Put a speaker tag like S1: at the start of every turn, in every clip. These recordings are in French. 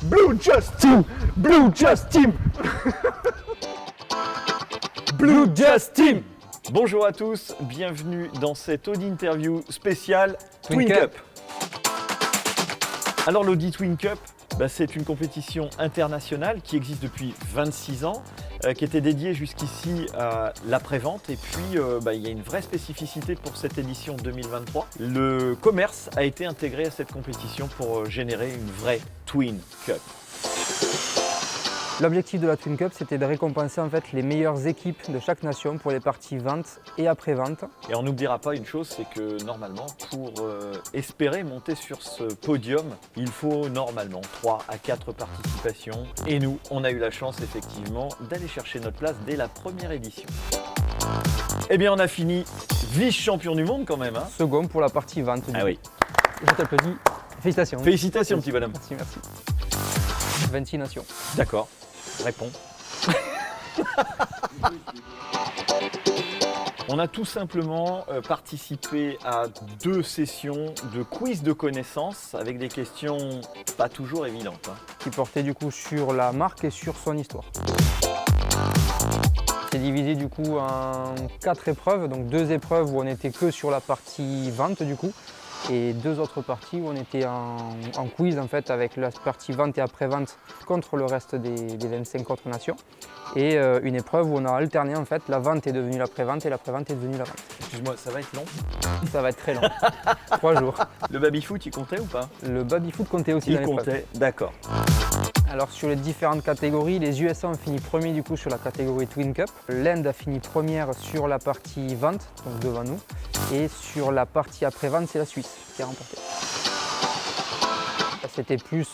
S1: Blue Just Team, Blue Just Team, Blue Just Team. Bonjour à tous, bienvenue dans cette Audi Interview spéciale Twin Cup. Alors l'Audi Twin Cup, c'est une compétition internationale qui existe depuis 26 ans, qui était dédiée jusqu'ici à l'après-vente. Et puis, il y a une vraie spécificité pour cette édition 2023. Le commerce a été intégré à cette compétition pour générer une vraie Twin Cup.
S2: L'objectif de la Twin Cup, c'était de récompenser en fait les meilleures équipes de chaque nation pour les parties vente et après-vente.
S1: Et on n'oubliera pas une chose, c'est que normalement, pour espérer monter sur ce podium, il faut normalement 3 à 4 participations. Et nous, on a eu la chance effectivement d'aller chercher notre place dès la première édition. Eh bien, on a fini vice-champion du monde quand même. Hein.
S2: Second pour la partie vente.
S1: Ah oui.
S2: Je t'applaudis. Félicitations.
S1: Félicitations, petit bonhomme.
S2: Merci, merci. 26 nations.
S1: D'accord. Réponds. On a tout simplement participé à 2 sessions de quiz de connaissances avec des questions pas toujours évidentes. Hein.
S2: Qui portaient du coup sur la marque et sur son histoire. C'est divisé du coup en 4 épreuves, donc 2 épreuves où on n'était que sur la partie vente du coup. Et 2 autres parties où on était en quiz en fait avec la partie vente et après-vente contre le reste des 25 autres nations. Et une épreuve où on a alterné en fait, la vente est devenue l'après-vente et l'après-vente est devenue la vente.
S1: Excuse-moi, ça va être long?
S2: Ça va être très long. 3 jours.
S1: Le baby-foot, il comptait ou pas?
S2: Le baby-foot comptait aussi dans l'épreuve.
S1: Il comptait, d'accord.
S2: Alors sur les différentes catégories, les USA ont fini premier du coup sur la catégorie Twin Cup. L'Inde a fini première sur la partie vente, donc devant nous. Et sur la partie après-vente, c'est la Suisse qui a remporté. C'était plus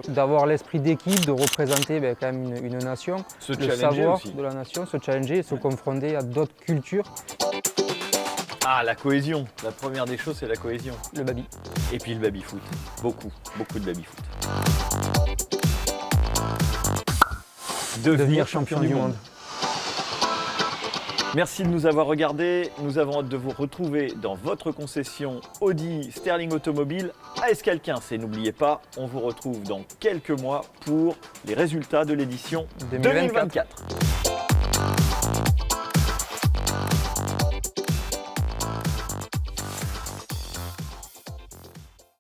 S2: d'avoir l'esprit d'équipe, de représenter quand même une nation, le savoir
S1: aussi
S2: de la nation, se challenger, se confronter à d'autres cultures.
S1: Ah, la cohésion. La première des choses, c'est la cohésion.
S2: Le baby.
S1: Et puis le baby-foot. Beaucoup de baby-foot. Devenir champion du monde. Merci de nous avoir regardés. Nous avons hâte de vous retrouver dans votre concession Audi Sterling Automobile à Escalquens. Et n'oubliez pas, on vous retrouve dans quelques mois pour les résultats de l'édition 2024.